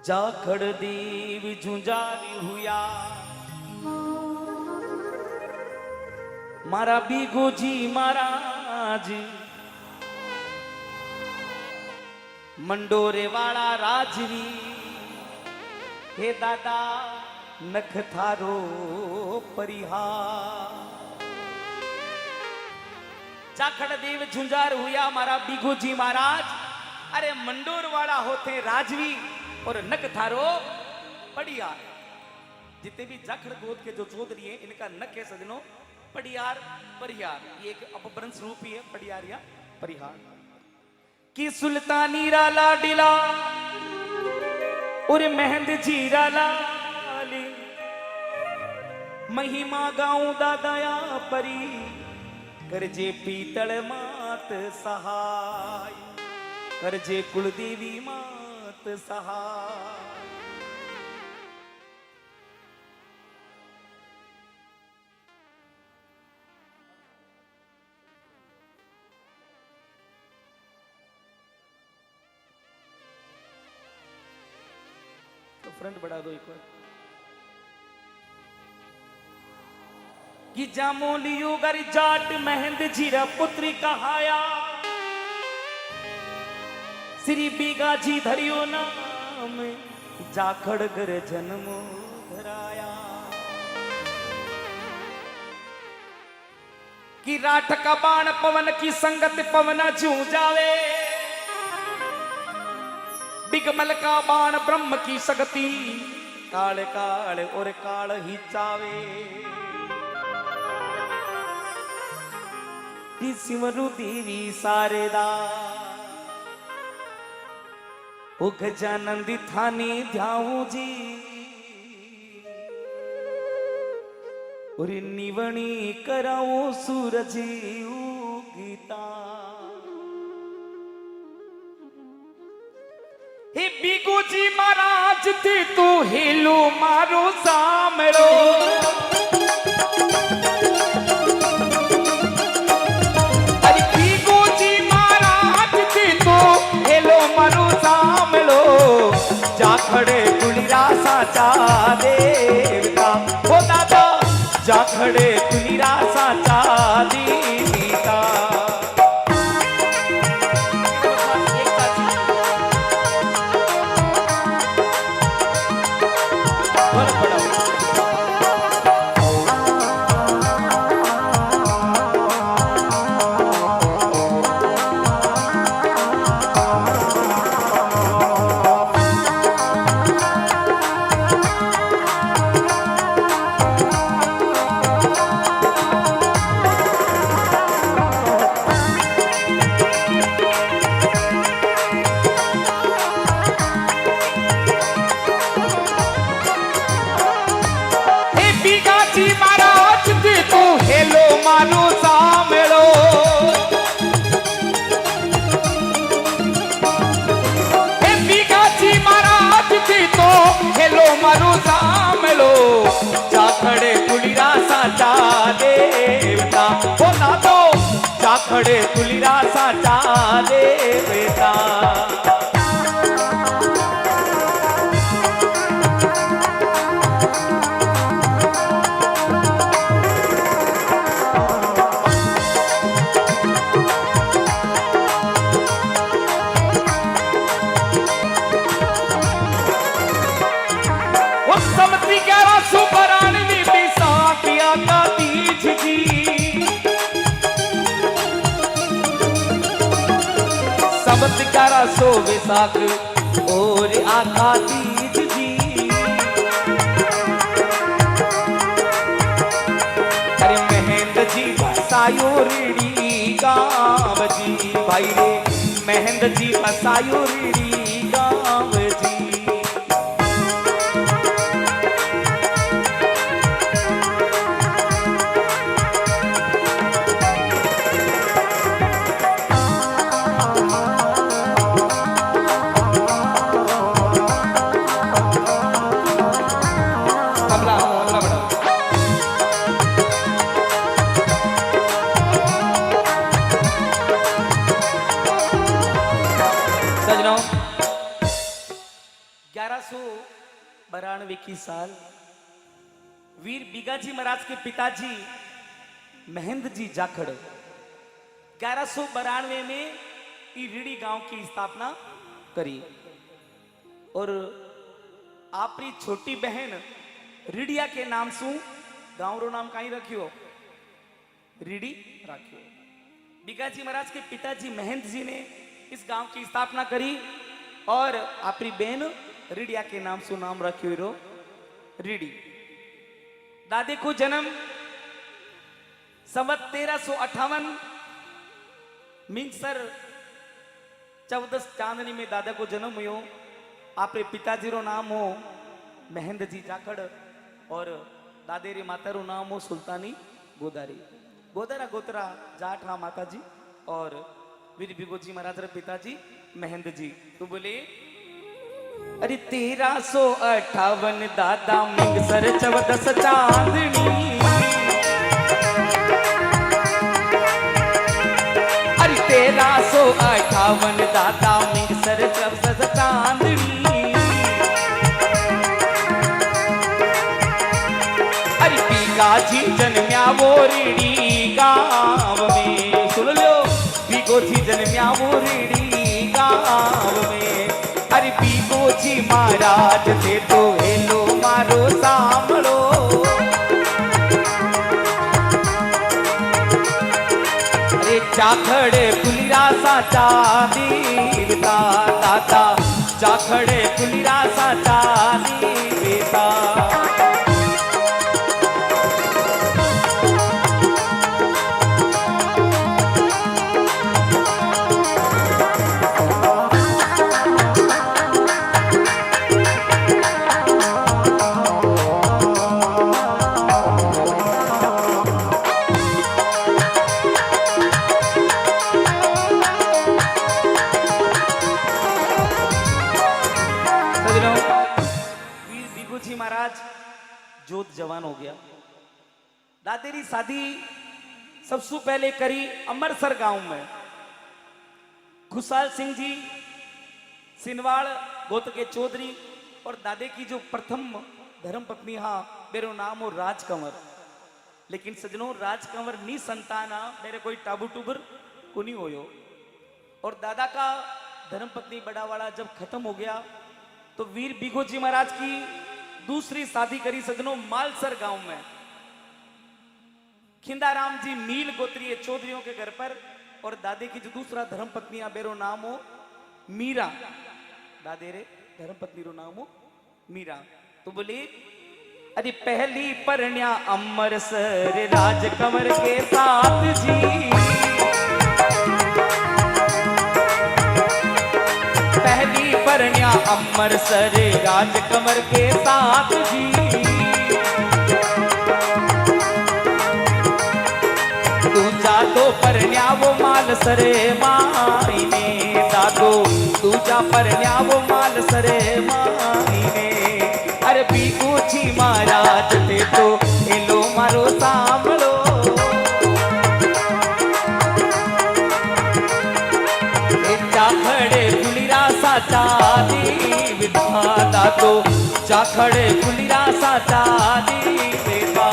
जाखड़ देव झुंझारी हुआ मारा बीगोजी महाराज मंडोरे वाला राजवी हे दादा नख थारो परिहार। जाखड़ देव झुंझार हुआ मारा बीगोजी महाराज अरे मंडोर वाला होते राजवी और नख थारो पड़ियार। जितने भी जाखड़ गोद के जो चौधरी है इनका नख है सजनों पड़ियार परिहार। ये एक अपभ्रंश रूप ही है पड़ियार या परिहार की सुल्तानी राला डिला और मेहंद जीरा लाली महिमा गाऊं दादाया परी करजे पीतल मात सहाय करजे कुलदेवी मात सहाय। तो फ्रंट बढ़ा दो एक बार कि जामोलियो गरी जाट महेंद्र जीरा पुत्री कहाया श्री बीगा जी धरियो नाम जाखड़ गर जन्मो धराया कि राठ का बाण पवन की संगत पवना जू जावे बिगमल का बाण ब्रह्म की शक्ति काल काल और काल ही चावे। सिमरु देवी सारेदा ओ गजानंदी थानी ध्याऊ जी और निवणी कराओ सूरज उगता। हे बीगोजी महाराज थे तू हेलो मारो सामरो अरे बीगोजी महाराज थे तू हेलो मारो सामरो जाखड़े कुलिरा साचा देवता हो दादा जाखड़े कुलिरा साचा देवता। जाखड़े कुलिरा साचा देवता हो ना तो जाखड़े कुलिरा साचा देवता। सबतिकारा सो विसाख और आखा तीज जी अरे महेंद्र जी बसायो रीड़ी गाँव जी भाई रे महेंद्र जी बसायो रीड़ी गाँव जी। सजनों 1192 की साल वीर बीगाजी महाराज के पिताजी महेंद्र जी जाखड़ 1192 में रीडी गांव की स्थापना करी और आपरी छोटी बहन रीडिया के नाम से गांव रो नाम कहीं रखियो रीडी रखियो। बीगाजी महाराज के पिताजी महेंद्र जी ने इस गांव की स्थापना करी और आपरी बहन रीडिया के नाम से नाम रखियो रो रीडी। दादे को जन्म संवत 1358 मिंगसर 14 चांदनी में दादा को जन्म हुयो। आपरे पिताजी रो नाम हो महेंद्र जी जाखड़ और दादे री माता रो नाम हो सुल्तानी गोदारी। गोदारा गोतरा जाट हा माता जी और वीर बिगोजी महाराज रे पिताजी महेंद्र जी। तो बोले अरे 1358 दादा मिंगसर 14 चांदनी। अरे 1358 दादा मिंगसर 14 चांदनी। अरे बीगाजी जन्म्या वो रीडी गांव में। सुन लो बीगोजी जन्म्या वो रीडी गांव में। अरे बीगोजी महाराज थे तो हेलो मारो सांभळो। अरे जाखड़े पुलिरा साचा दीवता दादा जाखड़े पुलिरा साचा दीवता। महाराज जोत जवान हो गया। दादेरी शादी सबसे पहले करी अमरसर गांव में। खुशहाल सिंह जी सिनवाड़ गोत्र के चौधरी और दादे की जो प्रथम धर्म पत्नी हा मेरा नाम हो राजकंवर। लेकिन सजनों राजकंवर नी संताना मेरे कोई टाबू टूबर को नहीं होयो। और दादा का धर्म पत्नी बड़ावाड़ा जब खत्म हो गया तो वीर बिगोजी महाराज की दूसरी शादी करी सजनों मालसर गांव में। खिंदाराम जी मील गोत्रीय चौधरियों के घर पर। और दादे की जो दूसरा धर्म पत्नी बेरो नाम हो मीरा। दादे रे धर्म पत्नी रो नाम हो मीरा। तो बोले अरे पहली परण्या अमरसर राजकंवर के साथ जी। पहली परण्या अमरसर राजकंवर के साथ जी। दूजा तो परण्या वो मालसर माई ने। दादो दूजा परण्या वो मालसर माई ने। अरे बीगोजी महाराज थे तो हेलो मारो सांभळो। जाखड़े पुलिरा साचा दीवता दादो जाखड़े पुलिरा साचा दीवता।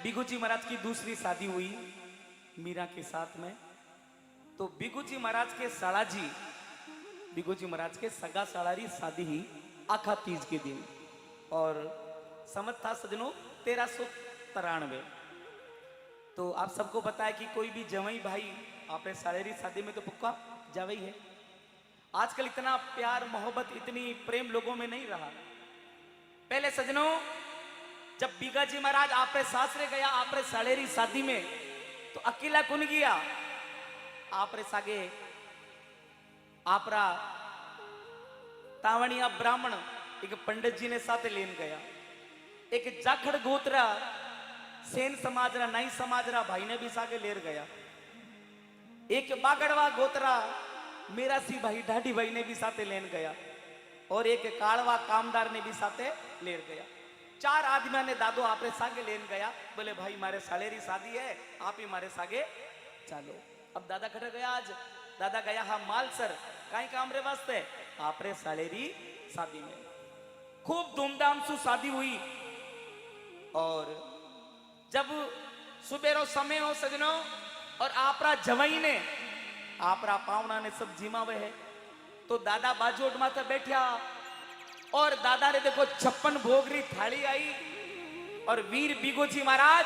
बिगुजी महाराज की दूसरी शादी हुई मीरा के साथ में। तो बिगुजी महाराज के सालाजी बिगुजी महाराज के सगा सालारी शादी ही आखा तीज के दिन। और समझ था सजनों 1393। तो आप सबको पता है कि कोई भी जवाई भाई आपने सालेरी शादी में तो पक्का जावई है। आजकल इतना प्यार मोहब्बत इतनी प्रेम लोगों में नहीं रहा। पहले सजनों जब बीगाजी महाराज आपरे सासरे गया आपरे सालेरी शादी में तो अकेला कुन गया आपरे सागे आपरा तावणिया ब्राह्मण एक पंडित जी ने साथ लेन गया। एक जाखड़ गोत्रा सेन समाज रा नाई समाज रा भाई ने भी सागे लेर गया। एक बागड़वा गोत्रा मेरा सी भाई ढाडी भाई ने भी साथे लेन गया और एक कालवा कामदार ने भी साथे लेर गया। 4 आदमी ने दादो आपरे सागे लेन गया। बोले भाई मारे सालेरी शादी है आप ही मारे सागे चालो। अब दादा खड़े गया। आज दादा गया हा मालसर काई काम रे वास्ते आपरे सालेरी शादी में। खूब धूमधाम से शादी हुई और जब सुबेरो समय हो सजनो और आपरा जवाई ने आपरा पावना ने सब जिमावे है तो दादा बाजोट माथे बैठा और दादा ने देखो 56 भोगरी थाली आई और वीर बिगोजी महाराज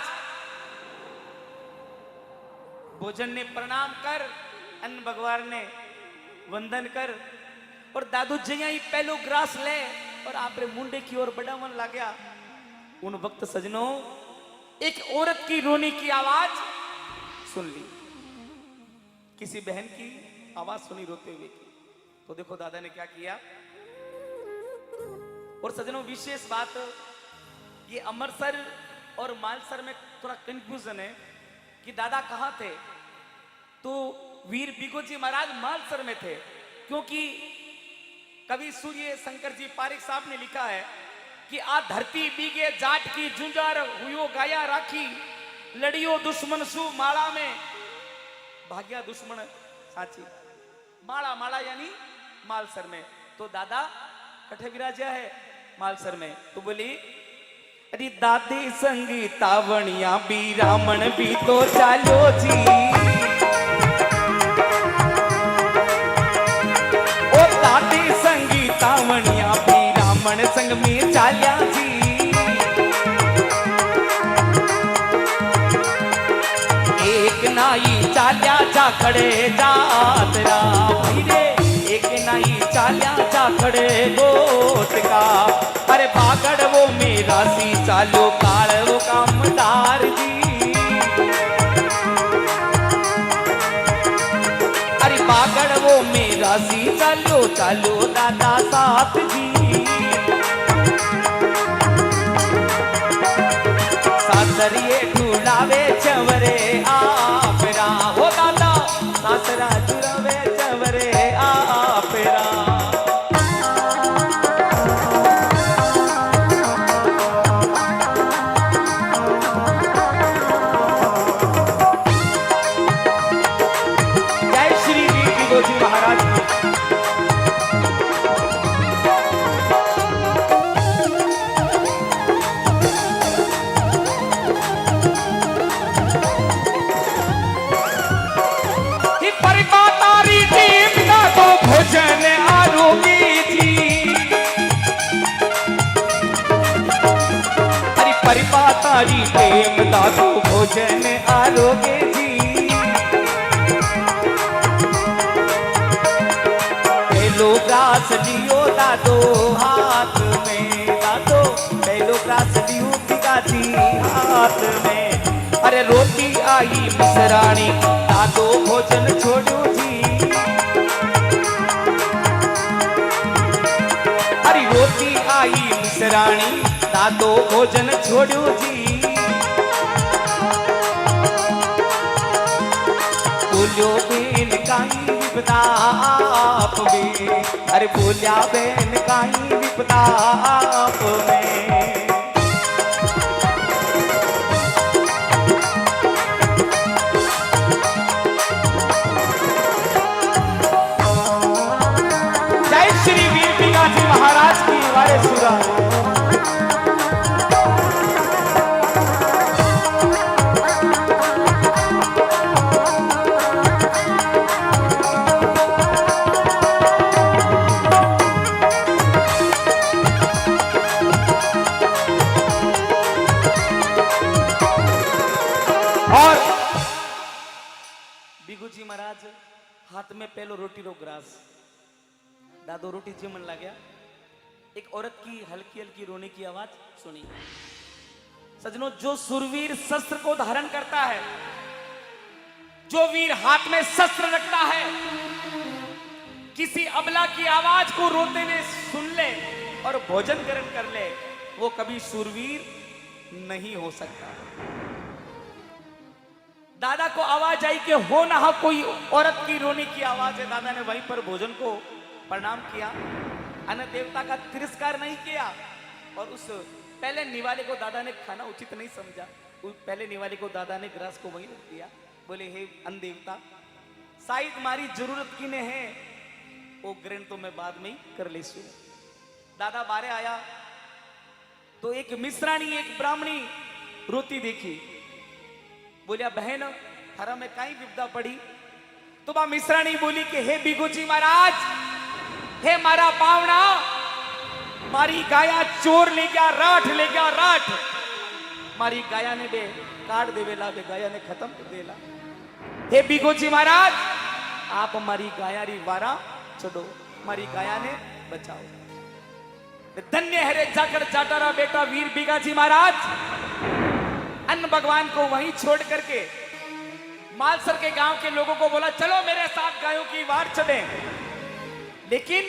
भोजन ने प्रणाम कर अन्न भगवान ने वंदन कर और दादू जया ही पहलो ग्रास ले और आपरे मुंडे की ओर बढ़ावन लग गया। उन वक्त सजनों एक औरत की रोने की आवाज सुन ली। किसी बहन की आवाज सुनी रोते हुए की। तो देखो दादा ने क्या किया। और सजनों विशेष बात ये अमरसर और मालसर में थोड़ा कंफ्यूजन है कि दादा कहां थे। तो वीर बिगोजी महाराज मालसर में थे क्योंकि कवि सूर्य शंकर जी पारिक साहब ने लिखा है कि आ धरती बीगे जाट की जुंजार हुयो गाया राखी लड़ियो दुश्मन सु माला में भाग्या दुश्मन साची। माला माला यानी मालसर में। तो दादा कठे विराजा है मालसर में। तो बोली अरे दादी संगीतावणिया भी रामन भी तो चालो जी। ओ दादी संगीतावणिया भी रामन संग में चाल्या जी। एक नाई चाल्या जाखड़े जातरा भाई रे। एक नाई चाल्या जाखड़े गोट का। अरे बागड़ वो मेरा सी चालो काल वो कामदार जी। अरे बागड़ वो मेरा सी चालो चालो दादा साथ जी। सासरिये ढूंढावे चवरे आपरा हो दादा सासरा जुड़ावे चवरे आपरा। जय श्री वीर बिगोजी महाराज की। भोजन आरोगी जी। अरे परिपातारी प्रेम दादो भोजन आरोगे जी। पहलो ग्रास लियो दादो हाथ में दादो पहलो ग्रास लियो पिताजी हाथ में। अरे रोटी आई मिसरानी दादो भोजन छोड़ो जी। रोटी आई मिसरानी दादो भोजन छोड़ो जी। बोलियो बेन काई विपदा आप में। अरे बोलिया बेन काई विपदा आप में। जय श्री वीर बिगाजी महाराज की वारे सुरा। और बिगुजी महाराज हाथ में पहलो रोटी रो ग्रास दादो रोटी जिमन लग गया। एक औरत की हल्की हल्की रोने की आवाज सुनी। सजनों जो सुरवीर शस्त्र को धारण करता है जो वीर हाथ में शस्त्र रखता है, किसी अबला की आवाज को रोते हुए सुन ले और भोजन ग्रहण कर ले, वो कभी शूरवीर नहीं हो सकता। दादा को आवाज आई कि हो ना हो कोई औरत की रोने की आवाज है। दादा ने वहीं पर भोजन को प्रणाम किया, अन्न देवता का तिरस्कार नहीं किया। और उस पहले निवाले को दादा ने खाना उचित नहीं समझा, उस पहले निवाले को दादा ने ग्रास को वहीं रख दिया। बोले हे अन्न देवता, शायद मारी जरूरत की ने है, वो ग्रहण तो मैं बाद में ही कर ले सू। दादा बारे आया तो एक मिश्राणी, एक ब्राह्मणी रोती देखी। बोलिया बहन, हरा में काई विपदा पड़ी? तो बा मिश्राणी बोली कि हे बिगुजी महाराज, हे मारा पावना, मारी गाया चोर ले गया, राठ ले गया, राठ मारी गाया ने बे काट देवेला, बे गाया ने खत्म कर देला। हे बिगुजी महाराज, आप मारी गाया री वारा छोड़ो, मारी गाया ने बचाओ। धन्य है रे जाकर जाटारा बेटा वीर बिगाजी महाराज। अन्न भगवान को वहीं छोड़ करके मालसर के गांव के लोगों को बोला चलो मेरे साथ गायों की वार चले। लेकिन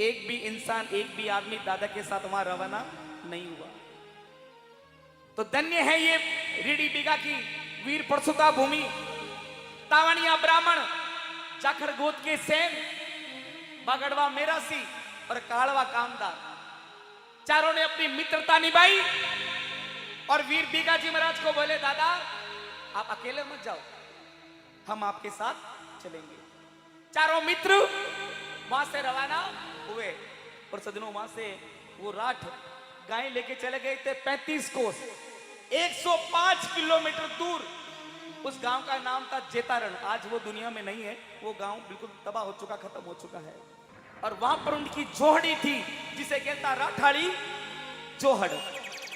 एक भी इंसान, एक भी आदमी दादा के साथ वहां रवाना नहीं हुआ। तो धन्य है ये रीडी बिगा की वीर परसुता भूमि। तावणिया ब्राह्मण, जाखड़ गोद के सेन, बागड़वा मेरासी और कालवा कामदार, चारों ने अपनी मित्रता निभाई और वीर बिगाजी महाराज को बोले दादा आप अकेले मत जाओ, हम आपके साथ चलेंगे। चारों मित्र वहां से रवाना हुए और सजनों वहां से वो राठ गाय लेके चले गए थे 35 कोस, 105 किलोमीटर दूर। उस गांव का नाम था जेतारण। आज वो दुनिया में नहीं है, वो गांव बिल्कुल तबाह हो चुका, खत्म हो चुका है। और वहां पर उनकी जोहड़ी थी जिसे कहता राठाड़ी जोहड़।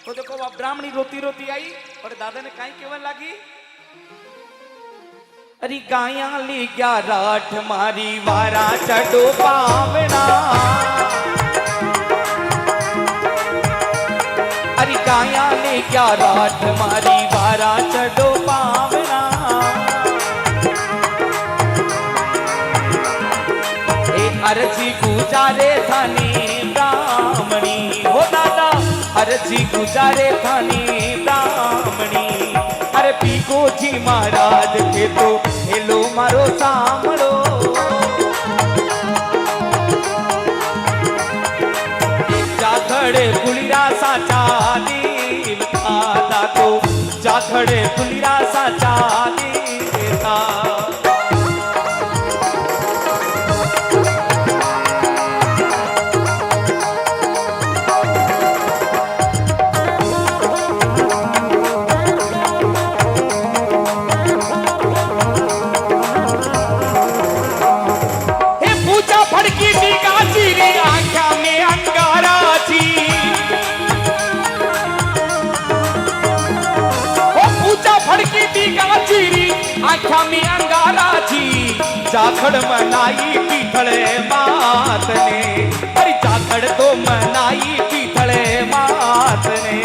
तो देखो वह ब्राह्मणी रोती रोती आई और दादा ने काई केवल लागी, अरे गाया ले गया राठ मारी वारा चढ़ो पावना, अरे गाया ले गया राठ मारी वारा चढ़ो पावना। अर्जी गुजारे थानी ब्राह्मणी, हो दादा अर्जी गुजारे थानी ब्राह्मणी। अरे पीको जी महाराज के तो हेलो मारो सामरो, जाखड़े गुलिरा साचा दिल था तो, जाखड़े गुलिरा साचा दिल था। आख्या में अंगारा जी, जाखड़ मनाई पीथड़े मात ने, अरे जाखड़ तो मनाई पीथड़े मात ने।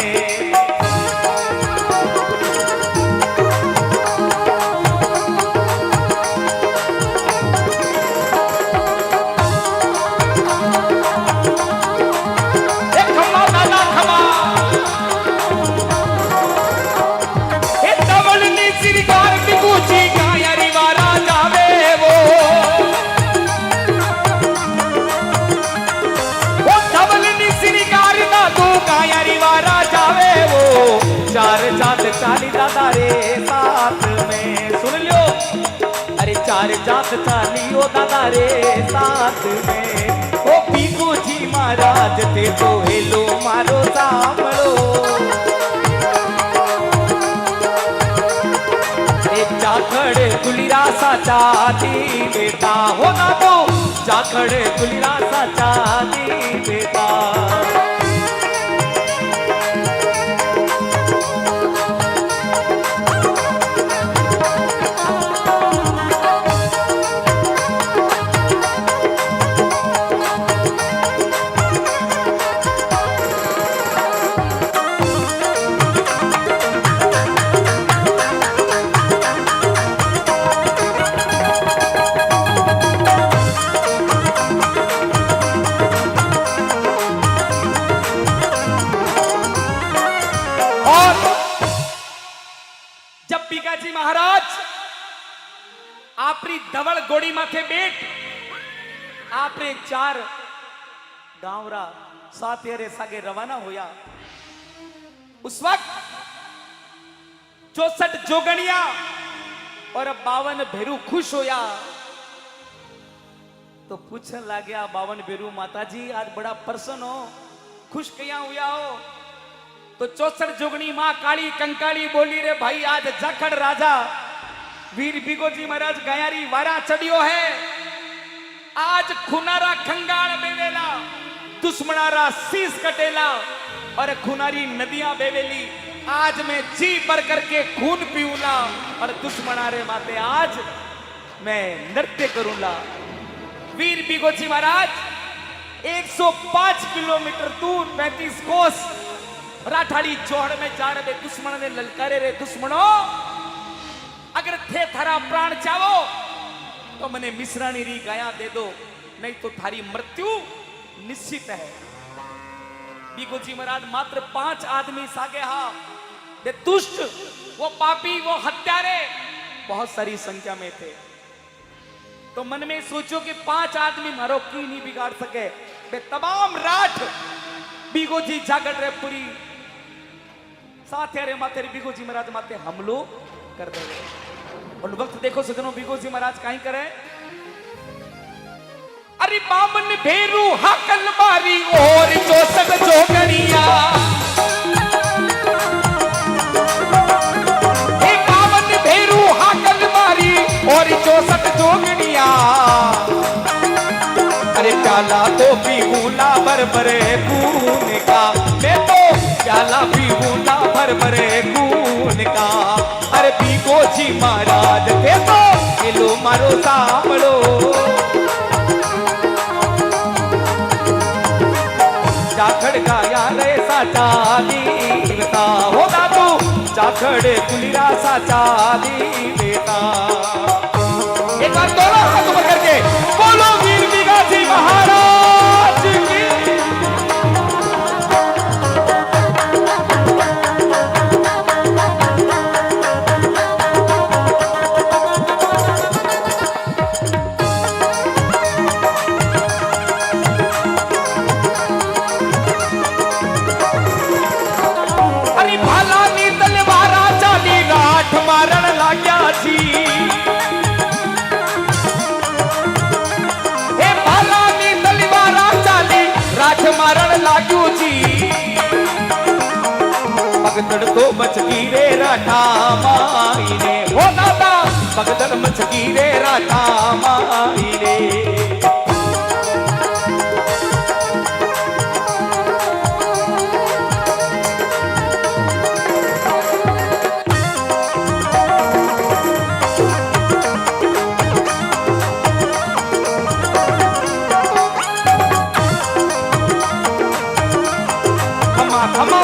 चार जात चाली दादा रे साथ में, सुन लो, अरे चार जात चाली ओ दादा रे साथ में। ओ पीकू जी महाराज थे तो हेलो मारो सामरो, जाखड़ गुलिरा साचा दी बेटा, हो ना तो जाखड़ गुलिरा साचा दी बेटा। બીગાજી મહારાજ આપણી ધવળ ઘોડી માથે બેઠ આપણે 4 गांवरा सातेरे सागे रवाना होया। उस वक्त 64 जोगणिया और 52 भेरू खुश होया तो पूछने लगे 52 भेरू माताजी आज बड़ा प्रसन्न हो, खुश कया हुआ हो? तो 64 जोगणी मां काली कंकाली बोली रे भाई आज जाखड़ राजा वीर बिगोजी महाराज गयारी वारा चढ़ियो है। आज खुनारा खंगाल बेवेला दुश्मनारा शीश कटेला और खुनारी नदियां बेवेली। आज मैं जी भर करके खून पीऊला और दुश्मनारे माते आज मैं नृत्य करूंगा। वीर बिगोजी महाराज 105 किलोमीटर दूर 35 कोस राठाड़ी जोहड़ में जा रहे दुश्मन ने ललकारे रे दुश्मनों अगर थे थारा प्राण चाहो तो मने मिश्रानी री गाया दे दो, नहीं तो थारी मृत्यु निश्चित है। बिगोजी महाराज मात्र 5 आदमी सागे हा वे दुष्ट वो पापी वो हत्यारे बहुत सारी संख्या में थे। तो मन में सोचो कि 5 आदमी मारो की नहीं बिगाड़ सके। वे तमाम रात बिगोजी जागड़ रे पूरी साथ रे माते बिगोजी महाराज माते हमलो कर दे। और वक्त देखो सजनों बिगोजी महाराज कहीं करे अरे बामन भेरू हाकल मारी और 64 जोगणिया हे बामन भेरू हाकल मारी और 64 जोगणिया अरे प्याला तो पीऊला भर खून का मैं तो प्याला पीऊला भर खून का। अरे बिगोजी महाराज थे तो किलो मारो सामलो जाखड़ गाया रे साचा दीवता हो दादू जाखड़ कुलिरा साचा दीवता। एक बार दोनों हाथ ऊपर करके बोलो वीर बिगाजी महाराज की। मारण लाग्या जी हे भाला नी तलवारा चाली राठ मारण लाग्यो जी। भगदड़ तो मच गई रे राठा माई ने हो दादा भगदड़ मच गई रे राठा माई ने।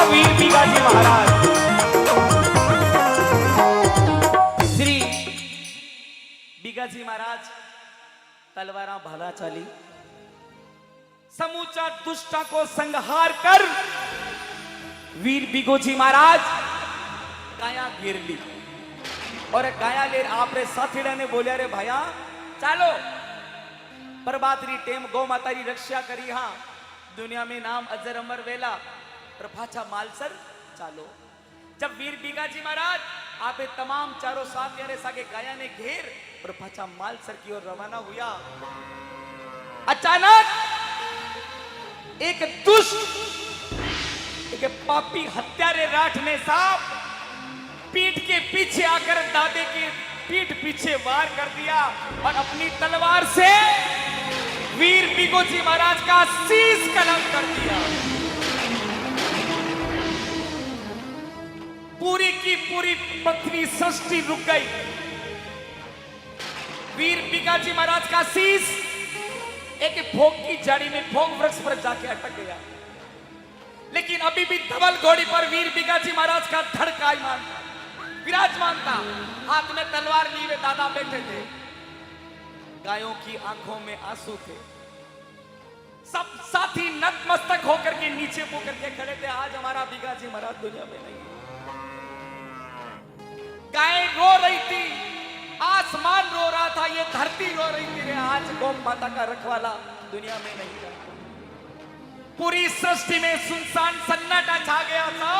वीर बिगाजी महाराज श्री बिगाजी महाराज तलवारा भाला चाली समूचा दुष्टा को संहार कर वीर बिगोजी महाराज गाया घेर ली और गाया ले आपरे साथीड़ा ने बोलिया रे भाया चालो प्रभातरी टेम गौ माता री रक्षा करी। हाँ दुनिया में नाम अजर अमर वेला प्रभाचा मालसर चालो। जब वीर बिगाजी महाराज आपे तमाम चारों साथियों सागे गाया ने घेर प्रभाचा मालसर की ओर रवाना हुआ। अचानक एक दुष्ट एक पापी हत्यारे राठ ने साहब पीठ के पीछे आकर दादे के पीठ पीछे वार कर दिया और अपनी तलवार से वीर बिगोजी महाराज का शीश कलम कर दिया। पूरी की पूरी पृथ्वी सृष्टि रुक गई। वीर बिगाजी महाराज का शीश एक भोग की जड़ी में भोग वृक्ष पर जाके अटक गया। लेकिन अभी भी धवल घोड़ी पर वीर बिगाजी महाराज का धड़कायमान विराजमान था। हाथ में तलवार लिए दादा बैठे थे। गायों की आंखों में आंसू थे। सब साथी नतमस्तक होकर के नीचे मुंह करके खड़े थे। आज हमारा बिगाजी महाराज दुनिया में नहीं। गाय रो रही थी, आसमान रो रहा था, ये धरती रो रही थी। आज गौ माता का रखवाला दुनिया में नहीं रहा। पूरी सृष्टि में सुनसान सन्नाटा छा गया था।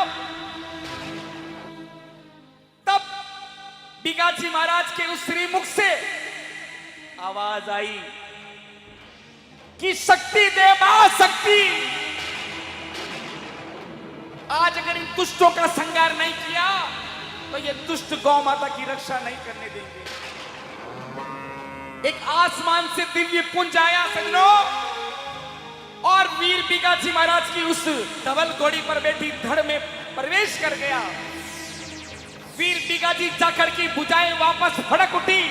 तब बिगाजी महाराज के उस श्रीमुख से आवाज आई कि शक्ति दे मां शक्ति। आज अगर इन दुष्टों का संहार नहीं किया तो ये दुष्ट गौ माता की रक्षा नहीं करने देंगे। एक आसमान से दिव्य पुंज आया सजनों, और वीर बिगाजी महाराज की उस धवल घोड़ी पर बैठी धड़ में प्रवेश कर गया। वीर बिगाजी जाखड़ की भुजाएं वापस फड़क उठी।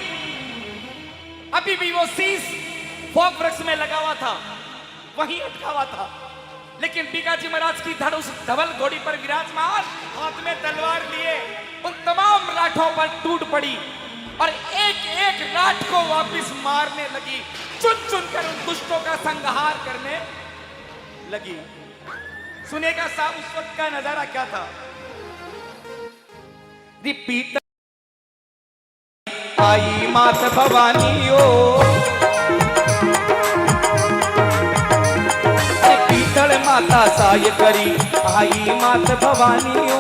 अभी भी वो शीश फोक वृक्ष में लगा हुआ था, वहीं अटका हुआ था, लेकिन बिगाजी महाराज की धड़ उस धवल घोड़ी पर विराजमान, हाथ में तलवार लिए उन तमाम राठों पर टूट पड़ी और एक एक राठ को वापस मारने लगी, चुन चुन कर उन दुष्टों का संहार करने लगी। सुनेगा साहब उस वक्त का नजारा क्या था। रिपीट आई मात भवानी ओ, पीतल माता साय करी आई मात भवानी ओ।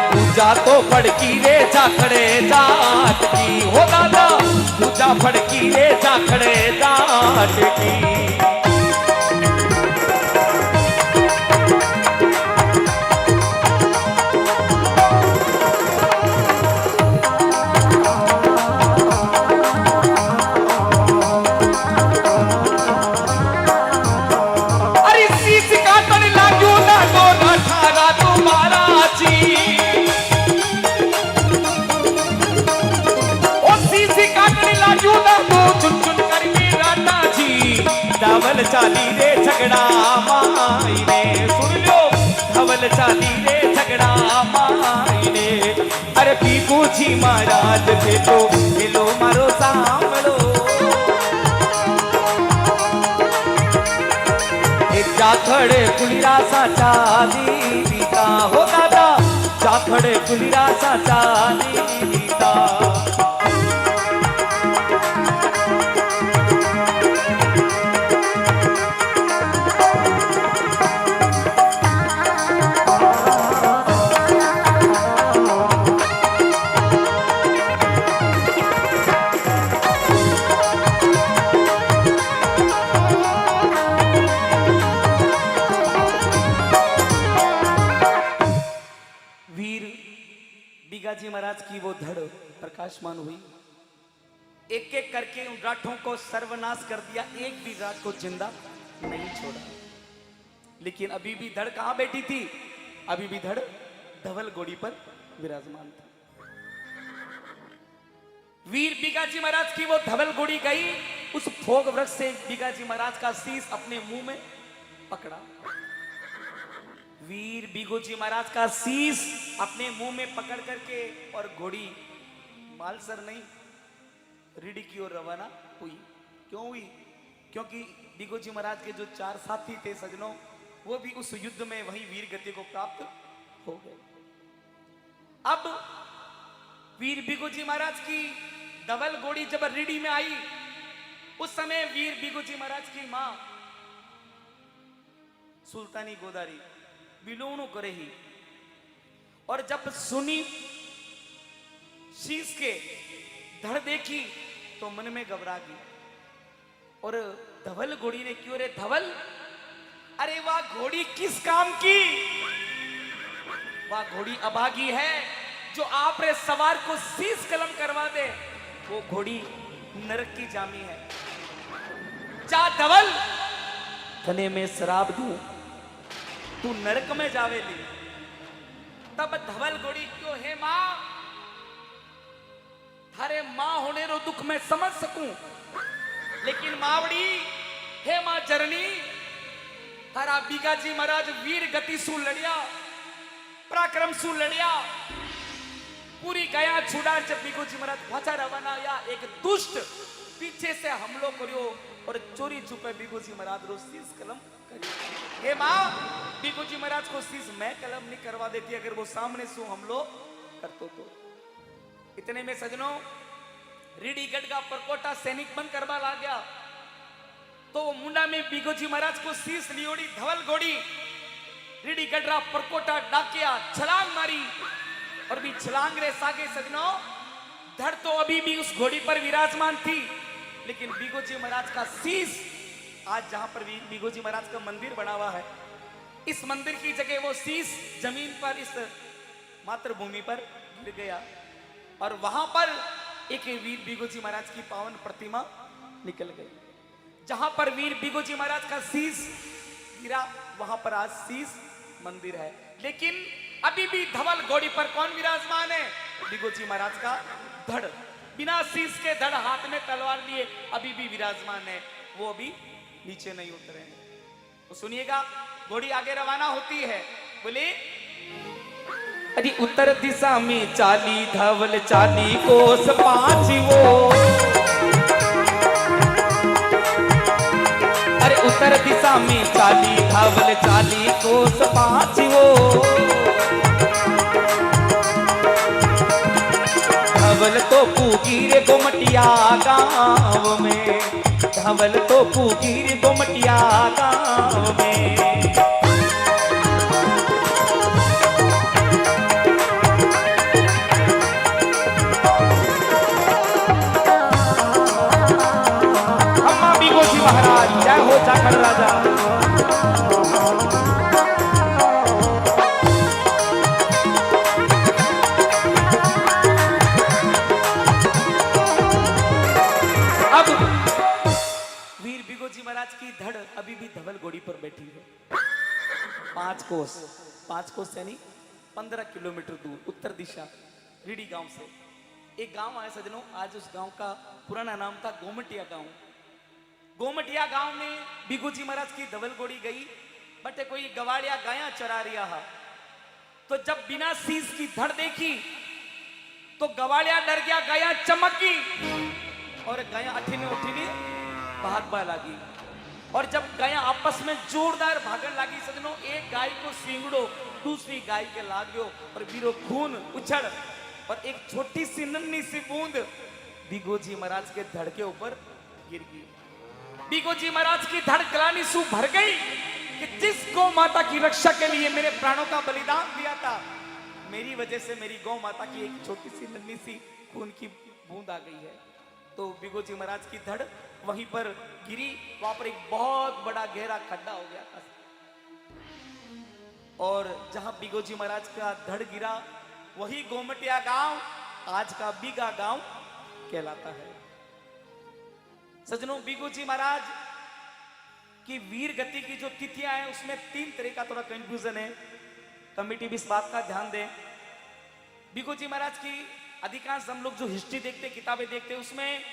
पूजा तो फड़की रे जाखड़े जाट की, हो दादा पूजा फड़की रे जाखड़े जाट की। अरे शीश काटन लाग्यो ना तो ठागा तुम्हारा जी, चुन चुन करके राता जी। धवल चाली रे झगड़ा माई ने, सुन लो धवल चाली रे झगड़ा माई ने। अरे बिगुजी महाराज थे तो मिलो मारो सांभलो, एक जाखड़े कुलिरा साचा दीता, हो दादा जाखड़े कुलिरा साचा दीता। बिगाजी महाराज की वो धड़ प्रकाशमान हुई। एक एक करके उन राठों को सर्वनाश कर दिया, एक भी राठ को जिंदा नहीं छोड़ा। लेकिन अभी भी धड़ कहां बैठी थी, अभी भी धड़ धवल घोड़ी पर विराजमान था। वीर बिगाजी महाराज की वो धवल घोड़ी गई, उस फोग वृक्ष से बिगाजी महाराज का शीश अपने मुंह में पकड़ा। वीर बिगोजी महाराज का शीश अपने मुंह में पकड़ करके और घोड़ी मालसर नहीं रीढ़ी की ओर रवाना हुई। क्यों हुई? क्योंकि बिगोजी महाराज के जो चार साथी थे सजनों, वो भी उस युद्ध में वही वीर गति को प्राप्त हो गए। अब वीर बिगोजी महाराज की धवल घोड़ी जब रीढ़ी में आई, उस समय वीर बिगोजी महाराज की मां सुल्तानी गोदारी बिलोणु करे ही, और जब सुनी शीश के धड़ देखी तो मन में घबरा गई। और धवल घोड़ी ने क्यों रे धवल, अरे वाह घोड़ी किस काम की, वाह घोड़ी अभागी है जो आप रे सवार को शीश कलम करवा दे, वो घोड़ी नरक की जामी है। जा धवल तने में शराब दूं, तू नरक में जावेली। तब धवल घोड़ी क्यों है मां, थारे मां होने रो दुख में समझ सकूं, लेकिन मावड़ी हे मां जरनी, थारा बिगाजी महाराज वीर गति सु लड़िया, पराक्रम सु लड़िया, पूरी गया छुड़ा। जब बिगोजी महाराज पहुंचा रवाना या एक दुष्ट पीछे से हमलो करियो और चोरी छुपे बिगोजी महाराज रो शीश कलम करियो। हे माँ, बिगू जी महाराज को शीश मैं कलम नहीं करवा देती अगर वो सामने सो हम लोग करते तो। इतने में सजनों रीडी गढ़ का परकोटा सैनिक बन करवा ला गया, तो वो मुंडा में बिगू जी महाराज को शीश लियोड़ी धवल घोड़ी रीडी गढ़ परकोटा डाकिया छलांग मारी और भी छलांग रे सागे सजनों धड़ तो अभी भी उस घोड़ी पर विराजमान थी, लेकिन बिगू जी महाराज का शीश आज जहां पर बिगू जी महाराज का मंदिर बना हुआ है, इस मंदिर की जगह वो शीश जमीन पर इस मातृभूमि पर गिर गया और वहां पर एक वीर बिगू जी महाराज की पावन प्रतिमा निकल गई। जहां पर वीर बिगू जी महाराज का शीश गिरा वहां पर आज शीश मंदिर है, लेकिन अभी भी धवल घोड़ी पर कौन विराजमान है? बिगू जी महाराज का धड़, बिना शीश के धड़ हाथ में तलवार लिए अभी भी विराजमान है, वो अभी नीचे नहीं उतरे। तो सुनिएगा, घोड़ी आगे रवाना होती है, बोले अरे उत्तर दिशा में चाली धवल चाली कोस पांच वो, अरे उत्तर दिशा में चाली धवल चाली कोस पांच वो, धवल तो पूगी रे गोमटिया गांव में, धवल तो पूगी रे गोमटिया गांव में। अम्मा बिगू जी महाराज जय हो जाखड़ राजा। महाराज की धड़ अभी भी धवल घोड़ी पर बैठी है। 5 कोस यानी 15 किलोमीटर दूर उत्तर दिशा रीडी गांव से एक गांव आया सजनों। आज उस गांव का पुराना नाम था गोमटिया गांव। गोमटिया गांव में बिगू जी महाराज की धवल घोड़ी गई, बटे कोई गवाड़िया गाया चरा रिया हा। तो जब बिना शीश की धड़ देखी तो गवाड़िया डर गया, गाया चमक गई और गाया अठीने उठीने भागबा लगी। और जब गाया आपस में जोरदार भागन लगी सजनों, एक गाय को सींगड़ो दूसरी गाय के लाग्यो और बीरो खून उछड़ और एक छोटी सी नन्ही सी बूंद बिगू जी महाराज के धड़ के ऊपर गिर गई। बिगू जी महाराज की धड़ गलानी सु भर गई कि जिस गौ माता की रक्षा के लिए मेरे प्राणों का बलिदान दिया था, मेरी वजह से मेरी गौ माता की एक छोटी सी नन्ही सी खून की बूंद आ गई है। तो बिगू जी महाराज की धड़ वहीं पर गिरी, वहां पर एक बहुत बड़ा गहरा खड्डा हो गया था और जहां बिगू जी महाराज का धड़ गिरा वही गोमटिया गांव आज का बीगा गांव कहलाता है। सजनों, बिगू जी महाराज की वीर गति की जो तिथियां हैं उसमें 3 तरह का थोड़ा कंफ्यूजन है। कमेटी भी इस बात का ध्यान दें। बिगू जी महाराज की अधिकांश हम लोग जो हिस्ट्री देखते, किताबें देखते, उसमें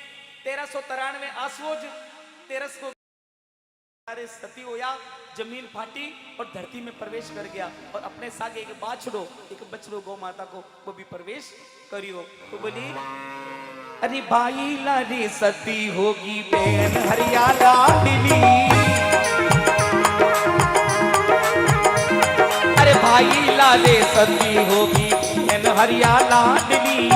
1393 आश्वोज 13 को सती होया, जमीन फाटी और धरती में प्रवेश कर गया और अपने साथ एक बाछड़ो एक बछड़ो गौ माता को वो भी प्रवेश करियो। तो बोली अरे भाई लारी सती होगी बहन हरियाला दिली, अरे भाई लाले सती होगी बहन हरियाला दिली,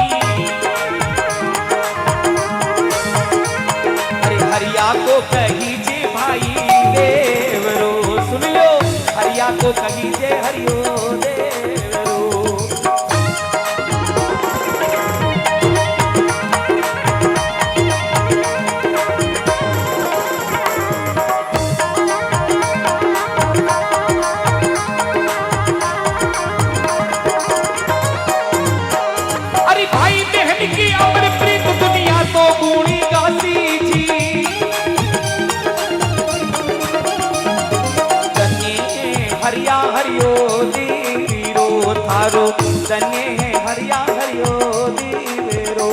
अरे हरिया को कहीजे भाई देवरो, सुन लो हरिया को कहीजे हरियो देवरो। अरे भाई बहन की अमर प्रीत दुनिया तो गुणी गाती जी, हरिया हरियो दीरो थारो धन्य है हरिया हरियो दीरो।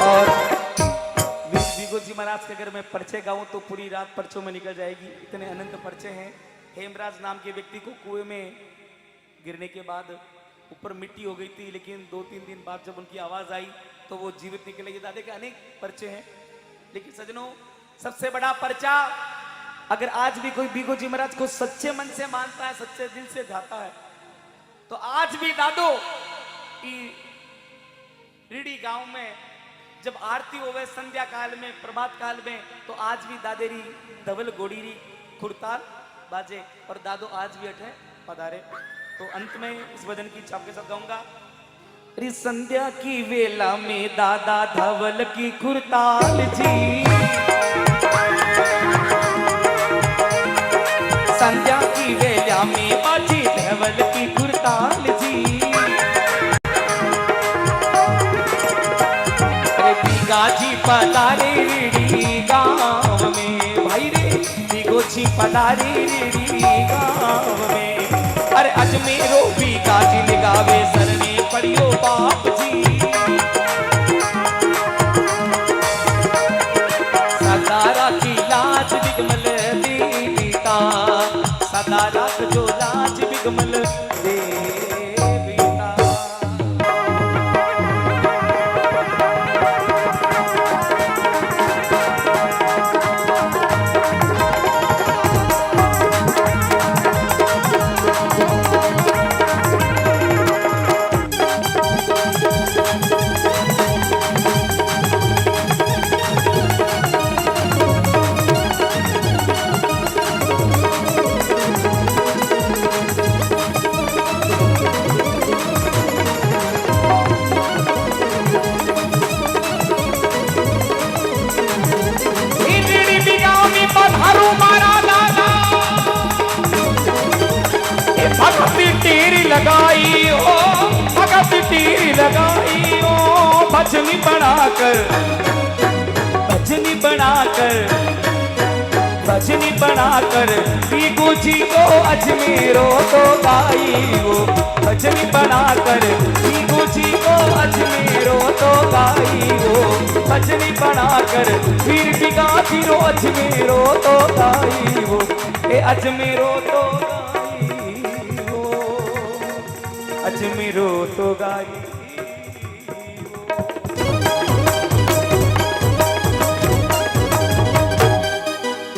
और बिगू जी महाराज के अगर मैं पर्चे गाऊं तो पूरी रात पर्चों में निकल जाएगी, इतने अनंत पर्चे हैं। हेमराज नाम के व्यक्ति को कुएं में गिरने के बाद ऊपर मिट्टी हो गई थी, लेकिन 2-3 दिन बाद जब उनकी आवाज आई तो वो जीवित निकलेगी। दादे के अनेक पर्चे हैं, लेकिन सजनों सबसे बड़ा पर्चा, अगर आज भी कोई बीगो जी महाराज को सच्चे मन से मानता है, सच्चे दिल से जाता है, तो आज भी दादो रीडी गांव में जब आरती होवे संध्या काल में, प्रभात काल में, तो आज भी दादेरी धवल गोड़ीरी खुड़ताल बाजे और दादो आज भी अठे पधारे। तो अंत में इस भजन की छाप के साथ गाऊंगा। री संध्या की वेला में दादा धवल की खुड़ताल जी, संध्या की वेला में बाजी धवल की खुड़ताल जी। गाजी पधारे रीडी गाँव में, भाई रे बिगोजी पधारे रीडी गाँव में। अरे अजमेरो भी गाजी लगावे सरने पड़ियो बाप जी। सदारा की लाज बिगमल देवीता, सदारा जो लाज बिगमल देवीता। लगाई ओ भगत तीर लगाई ओ, भजनी बनाकर, भजनी बनाकर, भजनी बनाकर बीगू जी को अजमेरो तो गाई वो। भजनी बनाकर बीगू जी को अजमेरो तो गाई वो। भजनी बनाकर फिर बिगा फिरो अजमेरो तो गाई वो। ए अजमेरो तो अजमेरो तो गाई।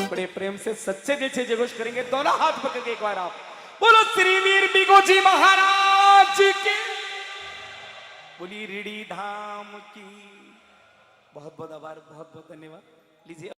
बड़े प्रेम से सच्चे दिल से जयघोष करेंगे, दोनों हाथ पकड़ के एक बार आप बोलो श्री वीर बिगो जी महाराज की, बोली रीडी धाम की। बहुत बहुत आभार, बहुत बहुत धन्यवाद। लीजिए।